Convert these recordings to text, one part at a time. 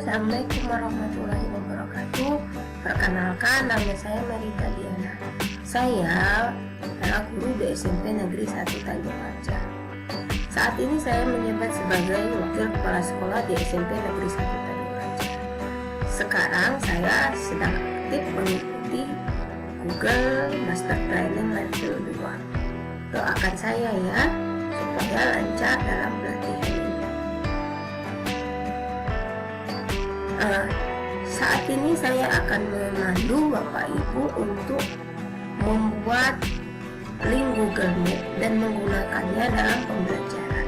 Assalamualaikum warahmatullahi wabarakatuh. Perkenalkan, nama saya Merita Diana. Saya adalah guru di SMP Negeri 1 Tanjung Arca. Saat ini saya menjabat sebagai wakil kepala sekolah di SMP Negeri 1 Tanjung Arca. Sekarang saya sedang aktif mengikuti Google Master Training Level 2. Doakan saya ya, supaya lancar dalam pelatihan ini. Saat ini saya akan memandu Bapak Ibu untuk membuat link Google Meet dan menggunakannya dalam pembelajaran.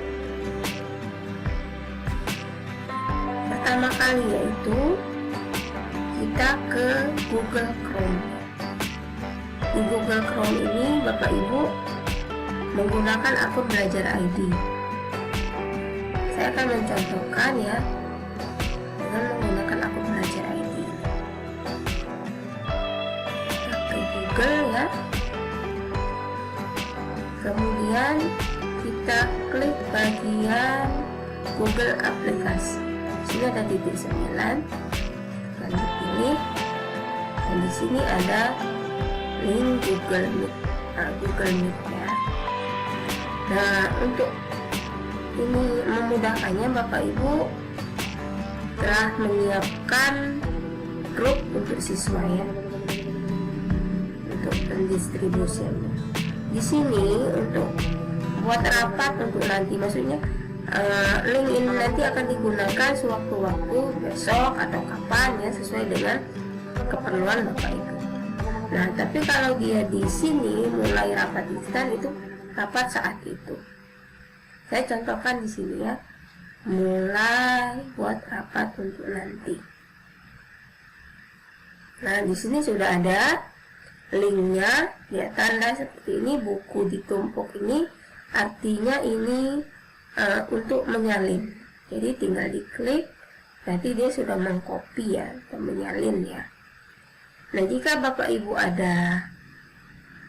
Pertama kali yaitu kita ke Google Chrome. Di Google Chrome ini Bapak Ibu menggunakan akun Belajar ID. Saya akan mencontohkan ya dengan menggunakan akun Belajar ID. Kita ke Google ya. Kemudian kita klik bagian Google Aplikasi. Sini ada titik 9. Akan dipilih. Dan di sini ada link Google Meet. Google Meet ya. Nah, untuk ini memudahkannya Bapak Ibu telah menyiapkan grup untuk siswa ya, untuk pendistribusiannya. Di sini untuk buat rapat untuk nanti, maksudnya link ini nanti akan digunakan sewaktu-waktu besok atau kapan ya, sesuai dengan keperluan Bapak Ibu. Nah, tapi kalau dia di sini mulai rapat instan, itu rapat saat itu. Saya contohkan di sini ya. Mulai buat rapat untuk nanti. Nah, di sini sudah ada linknya, ya, tanda seperti ini, buku ditumpuk ini, artinya ini untuk menyalin. Jadi tinggal diklik, nanti dia sudah mengcopy ya, atau menyalin ya. Nah, jika Bapak Ibu ada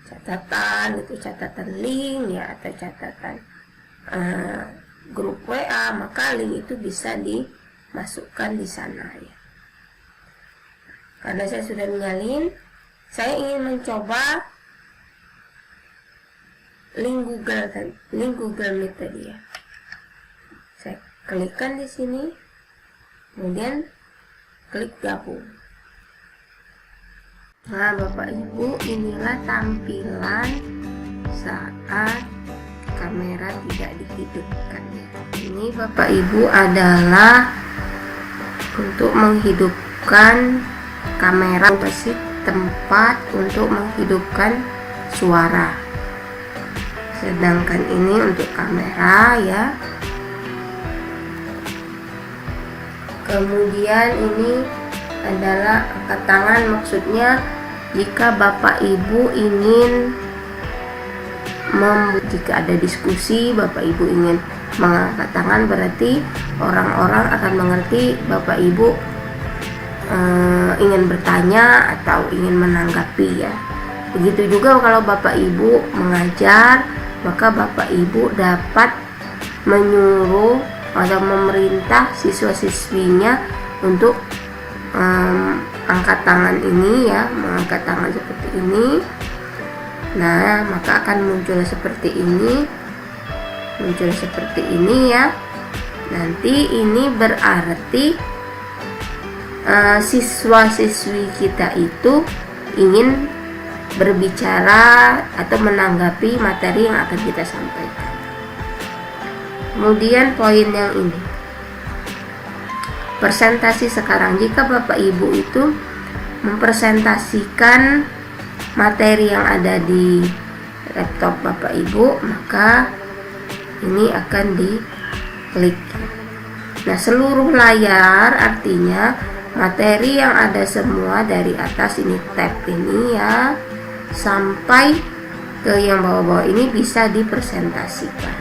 catatan, itu catatan link ya, atau catatan grup WA, maka link itu bisa dimasukkan di sana ya. Karena saya sudah menyalin, saya ingin mencoba link Google Meet tadi ya. Saya klikkan di sini, kemudian klik gabung. Nah, Bapak Ibu, inilah tampilan saat kamera tidak dihidupkan ya. Ini Bapak Ibu adalah untuk menghidupkan kamera, kasih tempat untuk menghidupkan suara. Sedangkan ini untuk kamera ya. Kemudian ini adalah angkat tangan, maksudnya jika Bapak Ibu ingin jika ada diskusi, Bapak Ibu ingin mengangkat tangan, berarti orang-orang akan mengerti Bapak Ibu ingin bertanya atau ingin menanggapi ya. Begitu juga kalau Bapak Ibu mengajar, maka Bapak Ibu dapat menyuruh atau memerintah siswa-siswinya untuk angkat tangan ini ya, mengangkat tangan seperti ini. Nah, maka akan muncul seperti ini, ya. Nanti ini berarti siswa-siswi kita itu ingin berbicara atau menanggapi materi yang akan kita sampaikan. Kemudian poin yang ini, presentasi sekarang. Jika Bapak Ibu itu mempresentasikan materi yang ada di laptop Bapak Ibu, maka ini akan diklik. Nah, seluruh layar artinya materi yang ada semua dari atas ini, tab ini ya, sampai ke yang bawah-bawah ini bisa dipresentasikan.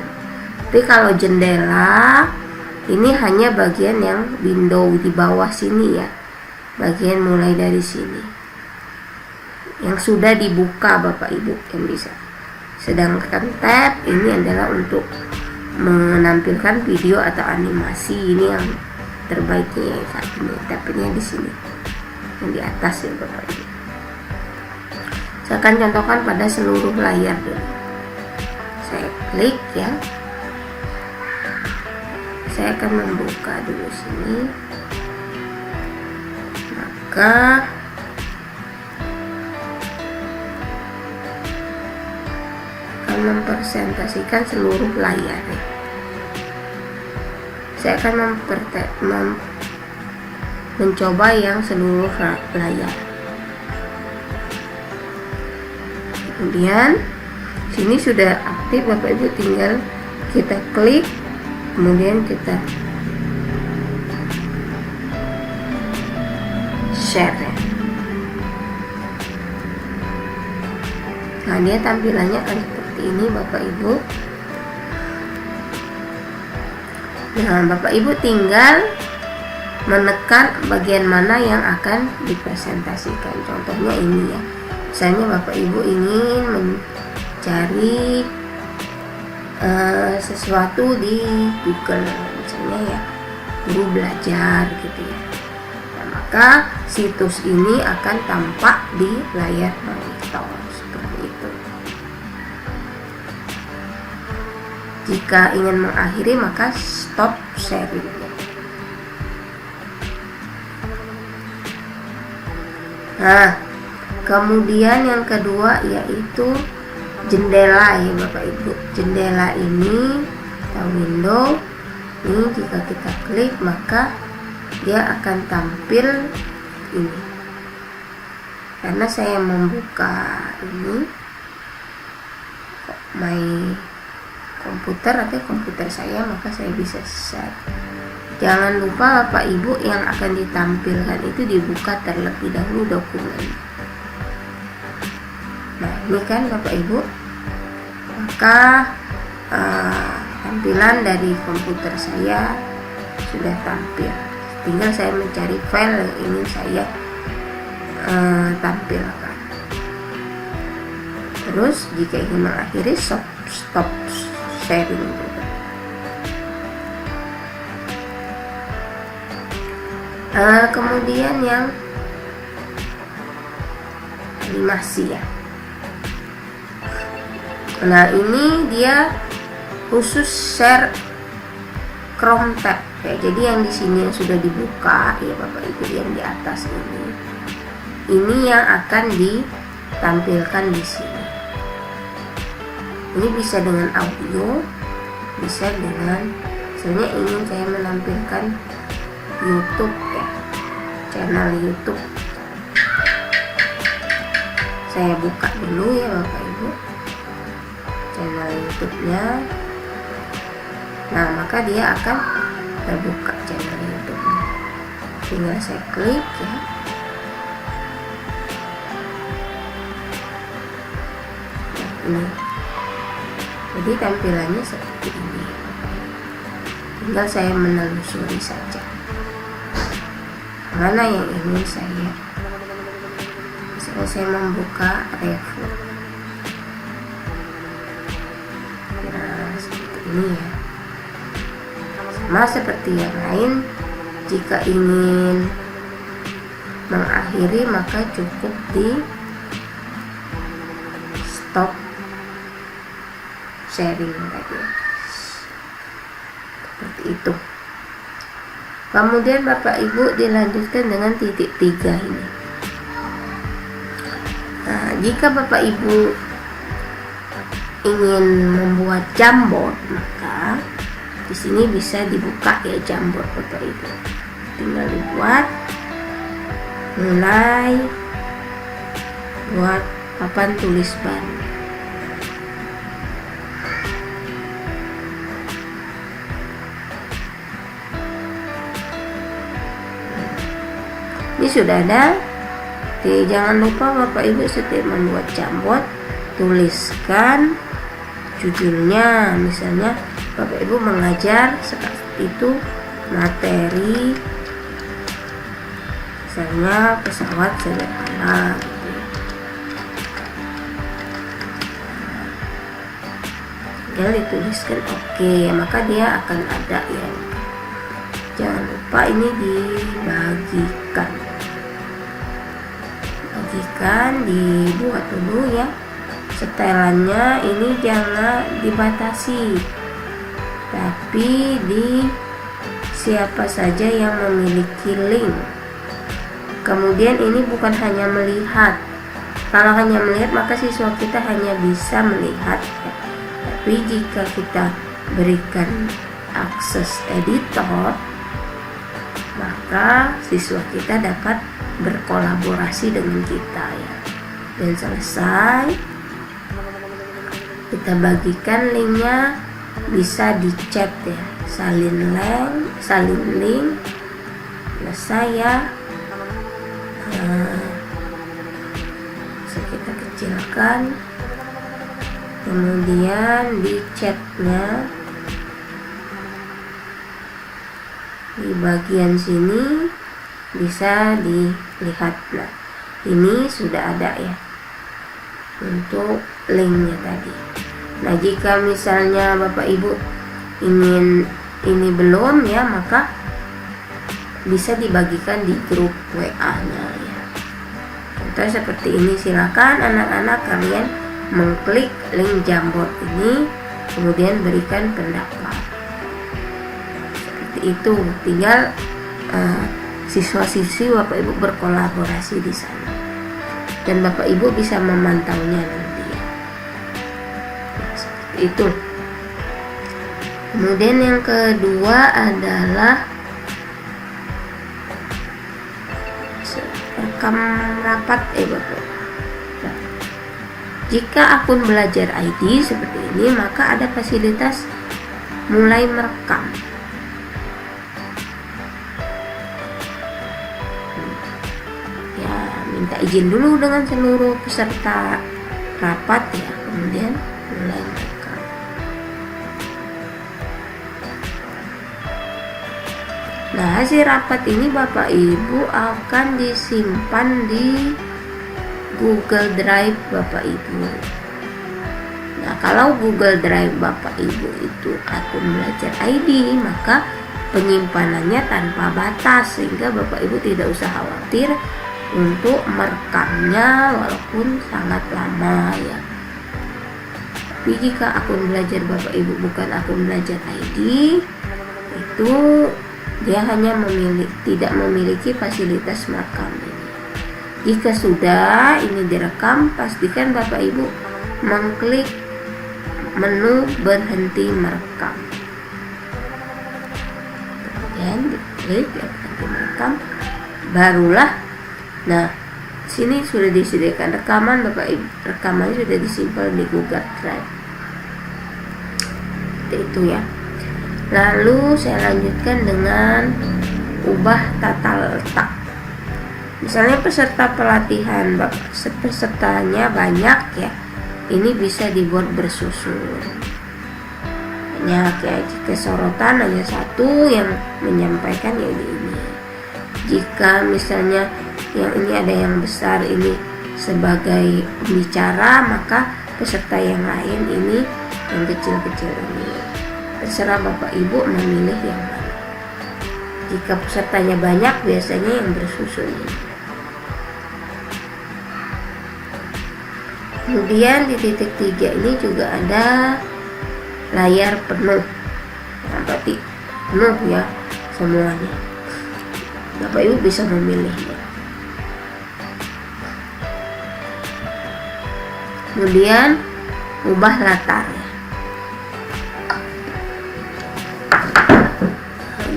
Tapi kalau jendela ini hanya bagian yang window di bawah sini ya, bagian mulai dari sini yang sudah dibuka Bapak Ibu yang bisa. Sedangkan tab ini adalah untuk menampilkan video atau animasi, ini yang terbaiknya yang saat ini, tapnya di sini yang di atas ya Bapak Ibu. Saya akan contohkan pada seluruh layar dulu. Saya klik ya. Saya akan membuka dulu sini. Maka akan mempresentasikan seluruh layar. Saya akan mencoba yang seluruh layar. Kemudian sini sudah aktif Bapak Ibu, tinggal kita klik, kemudian kita share ya. Nah, dia tampilannya akan seperti ini Bapak Ibu. Nah, Bapak Ibu tinggal menekan bagian mana yang akan dipresentasikan. Contohnya ini ya. Misalnya Bapak Ibu ingin mencari sesuatu di Google, misalnya ya, guru belajar gitu ya. Nah, maka situs ini akan tampak di layar monitor seperti itu. Jika ingin mengakhiri maka stop sharing. Nah, kemudian yang kedua yaitu jendela ya Bapak Ibu. Jendela ini atau window ini jika kita klik maka dia akan tampil ini. Karena saya membuka ini my komputer atau komputer saya, maka saya bisa share. Jangan lupa Bapak Ibu yang akan ditampilkan itu dibuka terlebih dahulu dokumen. Nah, ini kan Bapak Ibu, maka tampilan dari komputer saya sudah tampil. Tinggal saya mencari file yang ingin saya tampilkan. Terus jika ingin mengakhiri stop sharing. Kemudian yang animasi ya. Nah, ini dia khusus share Chrome tab ya. Jadi yang di sini yang sudah dibuka ya Bapak Ibu, yang di atas ini yang akan ditampilkan di sini. Ini bisa dengan audio, bisa dengan, misalnya ingin saya menampilkan YouTube ya, channel YouTube. Saya buka dulu ya Bapak Ibu channel YouTube-nya. Nah, maka dia akan terbuka channel YouTube-nya. Tinggal saya klik ya. Nah, ini. Jadi tampilannya seperti ini. Tinggal saya menelusuri saja mana yang ingin saya. Misalnya saya membuka review. Nah, seperti ini ya. Sama seperti yang lain, jika ingin mengakhiri maka cukup di stop sharing tadi. Seperti itu. Kemudian Bapak Ibu dilanjutkan dengan titik 3 ini. Nah, jika Bapak Ibu ingin membuat Jamboard, maka di sini bisa dibuka ya Jamboard Bapak Ibu. Tinggal dibuat, mulai buat papan tulis baru. Ini sudah ada. Oke, jangan lupa Bapak Ibu setiap membuat Jamboard tuliskan judulnya. Misalnya Bapak Ibu mengajar seperti itu materi, misalnya pesawat sederhana gitu. Tinggal dituliskan oke, maka dia akan ada yang jangan lupa ini dibagikan, dibuat dulu ya. Setelannya ini jangan dibatasi, tapi di siapa saja yang memiliki link. Kemudian ini bukan hanya melihat. Kalau hanya melihat maka siswa kita hanya bisa melihat ya. Tapi jika kita berikan akses editor, maka siswa kita dapat berkolaborasi dengan kita ya. Dan selesai, kita bagikan linknya, bisa di chat ya, salin link, selesai ya. Bisa kita kecilkan, kemudian di chatnya di bagian sini bisa dilihat. Nah, ini sudah ada ya untuk linknya tadi. Nah, jika misalnya Bapak Ibu ingin ini belum ya, maka bisa dibagikan di grup WA-nya ya. Contoh seperti ini, silakan anak-anak kalian mengklik link Jamboard ini, kemudian berikan pendapat. Seperti itu, tinggal siswa-siswi Bapak Ibu berkolaborasi di sana, dan Bapak Ibu bisa memantaunya nanti ya. Seperti itu. Kemudian yang kedua adalah rekam rapat Bapak. Nah, jika akun belajar ID seperti ini, maka ada fasilitas mulai merekam. Ya, minta izin dulu dengan seluruh peserta rapat ya, kemudian mulai merekam. Nah, hasil rapat ini Bapak Ibu akan disimpan di Google Drive Bapak Ibu. Nah, kalau Google Drive Bapak Ibu itu akun belajar ID, maka penyimpanannya tanpa batas, sehingga Bapak Ibu tidak usah khawatir untuk merekamnya walaupun sangat lama ya. Tapi jika akun belajar Bapak Ibu bukan akun belajar ID, itu dia hanya tidak memiliki fasilitas merekam ini. Jika sudah ini direkam, pastikan Bapak Ibu mengklik menu berhenti merekam. Kemudian diklik berhenti merekam, barulah. Nah, sini sudah disediakan rekaman Bapak Ibu. Rekamannya sudah disimpan di Google Drive. Itu ya. Lalu saya lanjutkan dengan ubah tata letak. Misalnya peserta pelatihan pesertanya banyak ya, ini bisa dibuat bersusun. Banyak ya, jika sorotan hanya satu yang menyampaikan ya ini. Jika misalnya yang ini ada yang besar ini sebagai pembicara, maka peserta yang lain ini yang kecil-kecil ini. Terserah Bapak Ibu memilih yang mana. Jika pesertanya banyak, biasanya yang bersusun ini. Kemudian di titik 3 ini juga ada layar penuh. Nah, berarti penuh ya semuanya. Bapak Ibu bisa memilihnya. Kemudian ubah latar.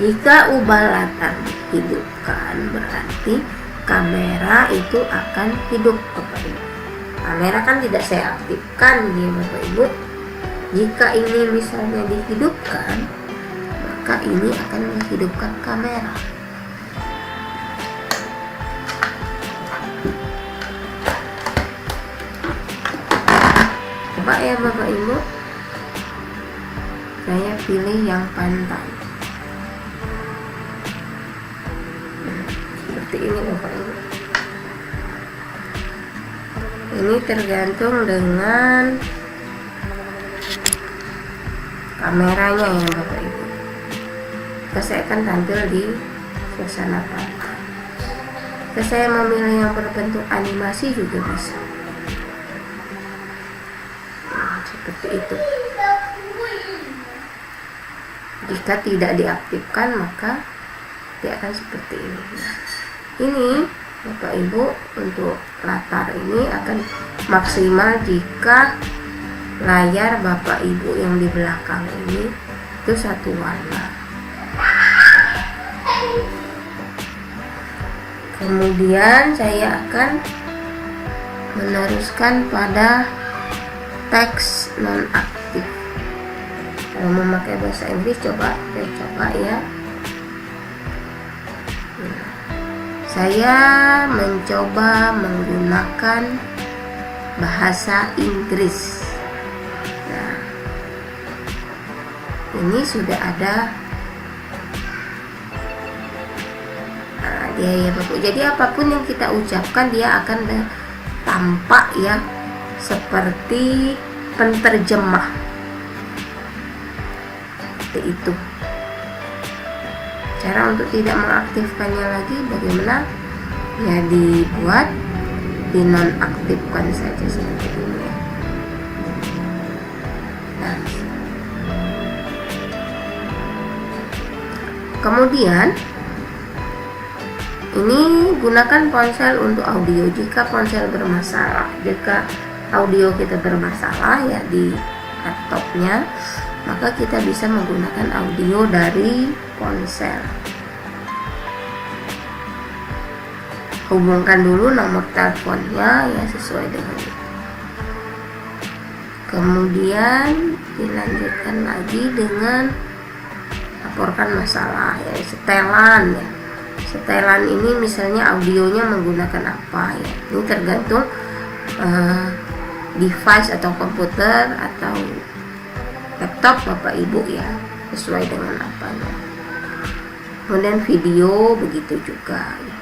Jika ubah latar dihidupkan, berarti kamera itu akan hidup Bapak Ibu. Kamera kan tidak saya aktifkan ya Bapak Ibu. Jika ini misalnya dihidupkan, maka ini akan menghidupkan kamera. Coba ya Bapak Ibu, saya pilih yang pantai. Seperti ini Bapak Ibu. Ini tergantung dengan kameranya ya Bapak Ibu. maka saya akan tampil di suasana partai. Jika saya memilih yang berbentuk animasi juga bisa. Seperti itu. Jika tidak diaktifkan maka dia akan seperti ini. Nah, ini Bapak Ibu untuk latar ini akan maksimal jika layar Bapak Ibu yang di belakang ini itu satu warna. Kemudian saya akan meneruskan pada teks nonaktif. Kalau memakai bahasa Inggris coba ya. Saya mencoba menggunakan bahasa Inggris. Nah, ini sudah ada dia ya Bapak. Jadi apapun yang kita ucapkan dia akan tampak ya seperti penterjemah. Seperti itu. Cara untuk tidak mengaktifkannya lagi bagaimana? Ya dibuat dinonaktifkan saja seperti ini. Nah, kemudian ini gunakan ponsel untuk audio jika ponsel bermasalah. Jika audio kita bermasalah ya di laptopnya, maka kita bisa menggunakan audio dari ponsel. Hubungkan dulu nomor teleponnya ya sesuai dengan itu. Kemudian dilanjutkan lagi dengan laporkan masalah ya, setelan ya. Setelan ini misalnya audionya menggunakan apa ya. Ini tergantung device atau komputer atau laptop Bapak Ibu ya, sesuai dengan apanya. Kemudian video begitu juga ya.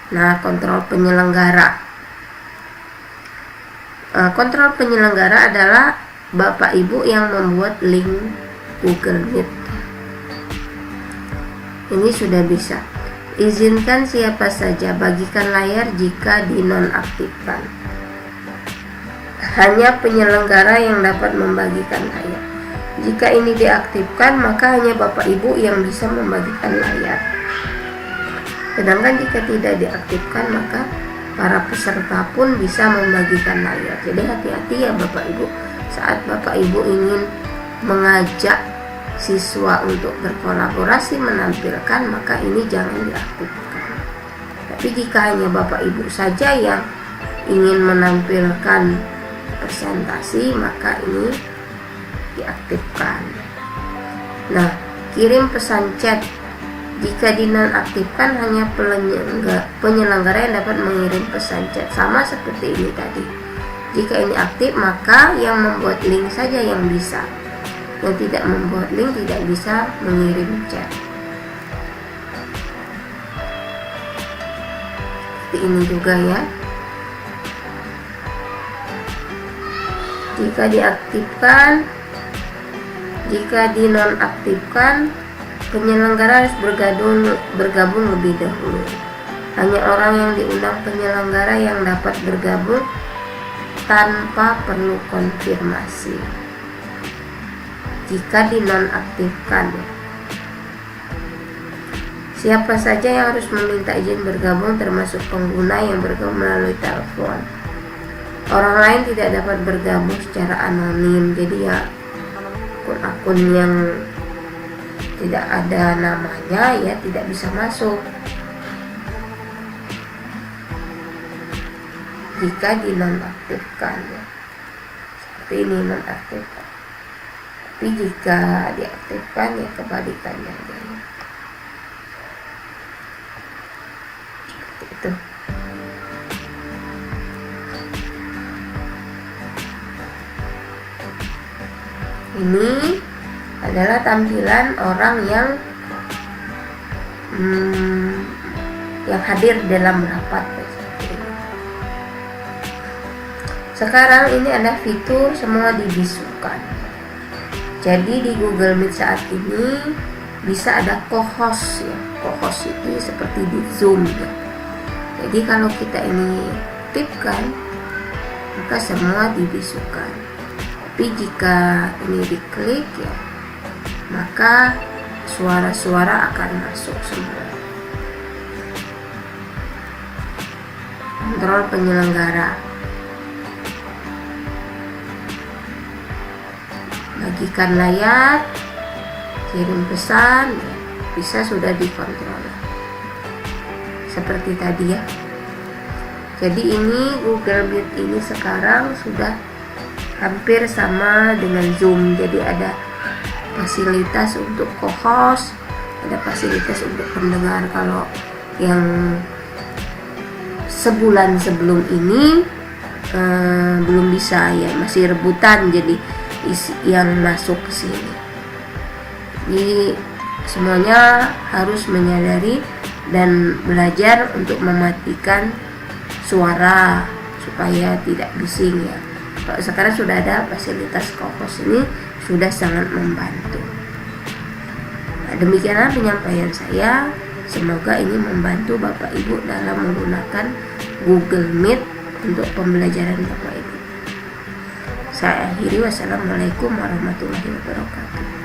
Nah, kontrol penyelenggara. Kontrol penyelenggara adalah Bapak Ibu yang membuat link Google Meet. Ini sudah bisa. Izinkan siapa saja bagikan layar jika dinonaktifkan. Hanya penyelenggara yang dapat membagikan layar. Jika ini diaktifkan, maka hanya Bapak Ibu yang bisa membagikan layar. Sedangkan jika tidak diaktifkan, maka para peserta pun bisa membagikan layar. Jadi hati-hati ya Bapak Ibu, saat Bapak Ibu ingin mengajak siswa untuk berkolaborasi menampilkan, maka ini jangan diaktifkan. Tapi jika hanya Bapak Ibu saja yang ingin menampilkan presentasi, maka ini diaktifkan. Nah, kirim pesan chat. Jika dinonaktifkan, hanya penyelenggara yang dapat mengirim pesan chat, sama seperti ini tadi. Jika ini aktif, maka yang membuat link saja yang bisa. Yang tidak membuat link tidak bisa mengirim chat. Seperti ini juga ya. Jika diaktifkan, jika dinonaktifkan, penyelenggara harus bergabung lebih dahulu. Hanya orang yang diundang penyelenggara yang dapat bergabung tanpa perlu konfirmasi. Jika dinonaktifkan, siapa saja yang harus meminta izin bergabung termasuk pengguna yang bergabung melalui telepon. Orang lain tidak dapat bergabung secara anonim. Jadi ya akun-akun yang tidak ada namanya ya tidak bisa masuk. Jika dinonaktifkan ya. Seperti ini nonaktifkan. Tapi jika diaktifkan ya kebalikannya aja ya. Seperti itu. Ini adalah tampilan orang yang hadir dalam rapat. Sekarang ini ada fitur semua dibisukan. Jadi di Google Meet saat ini bisa ada co-host ya. Co-host itu seperti di Zoom ya. Jadi kalau kita ini aktifkan, maka semua dibisukan. Tapi jika ini diklik ya, maka suara-suara akan masuk semua. Kontrol penyelenggara. Bagikan layar, kirim pesan, bisa sudah dikontrol. Seperti tadi ya. Jadi ini Google Meet ini sekarang sudah hampir sama dengan Zoom. Jadi ada fasilitas untuk co-host, ada fasilitas untuk pendengar. Kalau yang sebulan sebelum ini belum bisa ya, masih rebutan jadi yang masuk ke sini. Jadi semuanya harus menyadari dan belajar untuk mematikan suara supaya tidak bising ya. Kalau sekarang sudah ada fasilitas co-host ini sudah sangat membantu. Nah, demikianlah penyampaian saya. Semoga ini membantu Bapak Ibu dalam menggunakan Google Meet untuk pembelajaran Bapak Ibu. Saya akhiri, wassalamualaikum warahmatullahi wabarakatuh.